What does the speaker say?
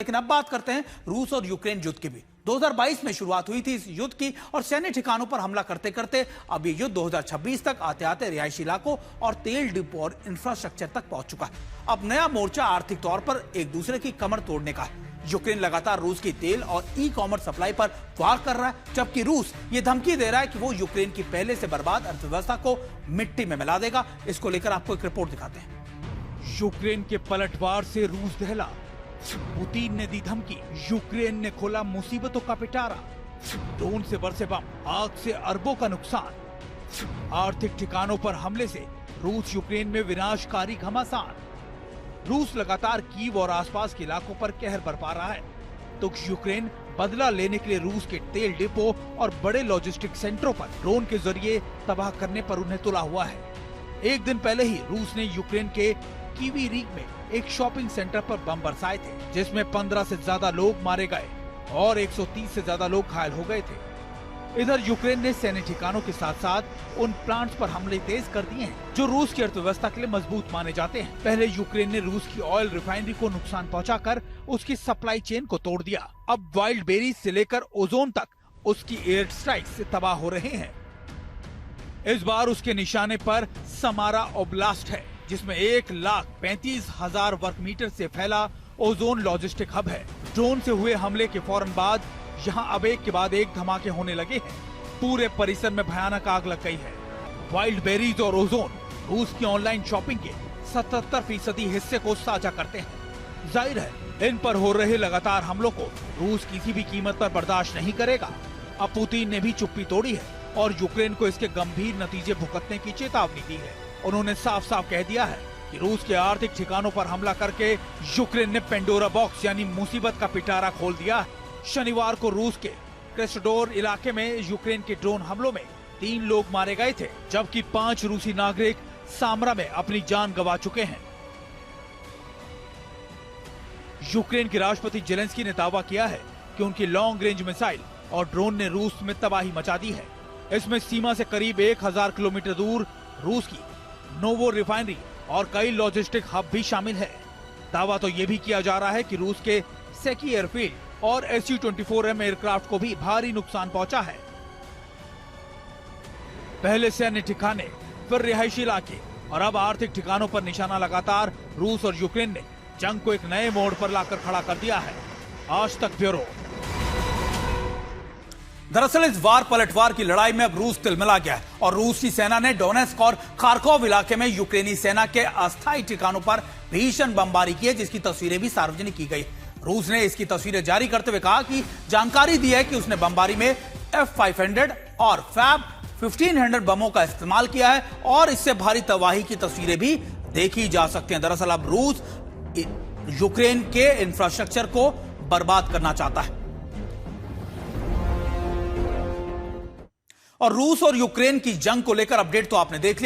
लेकिन अब बात करते हैं रूस और यूक्रेन युद्ध की भी। 2022 में शुरुआत हुई थी इस युद्ध की और सैन्य ठिकानों पर हमला करते करते अब ये युद्ध 2026 तक आते आते रिहायशी इलाकों और तेल डिपो और इंफ्रास्ट्रक्चर तक पहुंच चुका है। अब नया मोर्चा आर्थिक तौर पर एक दूसरे की कमर तोड़ने का है। यूक्रेन लगातार रूस की तेल और ई कॉमर्स सप्लाई पर वार कर रहा है, जबकि रूस ये धमकी दे रहा है कि वो यूक्रेन की पहले से बर्बाद अर्थव्यवस्था को मिट्टी में मिला देगा। इसको लेकर आपको एक रिपोर्ट दिखाते हैं। यूक्रेन के पलटवार से रूस दहला, पुतिन ने दी धमकी, यूक्रेन ने खोला मुसीबतों का पिटारा, ड्रोन से बरसे बम, आग से अरबों का नुकसान, आर्थिक ठिकानों पर हमले से रूस यूक्रेन में विनाशकारी घमासान। रूस लगातार कीव और आसपास के इलाकों पर कहर बरपा रहा है, तो यूक्रेन बदला लेने के लिए रूस के तेल डिपो और बड़े लॉजिस्टिक सेंटरों पर ड्रोन के जरिए तबाह करने पर उन्हें तुला हुआ है। एक दिन पहले ही रूस ने यूक्रेन के कीवी रीग में एक शॉपिंग सेंटर पर बम बरसाए थे, जिसमें 15 से ज्यादा लोग मारे गए और 130 से ज्यादा लोग घायल हो गए थे। इधर यूक्रेन ने सैन्य ठिकानों के साथ साथ उन प्लांट्स पर हमले तेज कर दिए हैं जो रूस की अर्थव्यवस्था के लिए मजबूत माने जाते हैं। पहले यूक्रेन ने रूस की ऑयल रिफाइनरी को नुकसान पहुंचाकर उसकी सप्लाई चेन को तोड़ दिया। अब वाइल्ड बेरीज से लेकर ओजोन तक उसकी एयर स्ट्राइक से तबाह हो रहे हैं। इस बार उसके निशाने पर समारा ओब्लास्ट है, जिसमें 1,35,000 वर्ग मीटर से फैला ओजोन लॉजिस्टिक हब है। ड्रोन से हुए हमले के फौरन बाद यहाँ अब एक के बाद एक धमाके होने लगे हैं। पूरे परिसर में भयानक आग लग गई है। वाइल्ड बेरीज और ओजोन रूस की ऑनलाइन शॉपिंग के 77% हिस्से को साझा करते हैं। जाहिर है इन पर हो रहे लगातार हमलों को रूस किसी भी कीमत पर बर्दाश्त नहीं करेगा। अब पुतिन ने भी चुप्पी तोड़ी है और यूक्रेन को इसके गंभीर नतीजे भुगतने की चेतावनी दी है। उन्होंने साफ साफ कह दिया है कि रूस के आर्थिक ठिकानों पर हमला करके यूक्रेन ने पेंडोरा बॉक्स यानी मुसीबत का पिटारा खोल दिया है। शनिवार को रूस के क्रेस्टोडोर इलाके में यूक्रेन के ड्रोन हमलों में 3 लोग मारे गए थे, जबकि 5 रूसी नागरिक सामरा में अपनी जान गंवा चुके हैं। यूक्रेन के राष्ट्रपति जेलेंस्की ने दावा किया है कि उनकी लॉन्ग रेंज मिसाइल और ड्रोन ने रूस में तबाही मचा दी है। इसमें सीमा से करीब 1000 किलोमीटर दूर रूस की नोवो रिफाइनरी और कई लॉजिस्टिक हब भी शामिल है। दावा तो यह भी किया जा रहा है कि रूस के सेकी एयरफील्ड और Su-24M एयरक्राफ्ट को भी भारी नुकसान पहुंचा है। पहले सैन्य ठिकाने, फिर रिहायशी इलाके और अब आर्थिक ठिकानों पर निशाना लगातार रूस और यूक्रेन ने जंग को एक नए मोड़ पर लाकर खड़ा कर दिया है। आज तक ब्यूरो। दरअसल इस वार पलटवार की लड़ाई में अब रूस तिलमिला गया है और रूस की सेना ने डोनेस्क और खार्कोव इलाके में यूक्रेनी सेना के अस्थायी ठिकानों पर भीषण बमबारी की है, जिसकी तस्वीरें भी सार्वजनिक की गई। रूस ने इसकी तस्वीरें जारी करते हुए कहा कि जानकारी दी है कि उसने बमबारी में F-500 और फैब 1500 बमों का इस्तेमाल किया है और इससे भारी तबाही की तस्वीरें भी देखी जा सकती हैं। दरअसल अब रूस यूक्रेन के इंफ्रास्ट्रक्चर को बर्बाद करना चाहता है और रूस और यूक्रेन की जंग को लेकर अपडेट तो आपने देख लिया।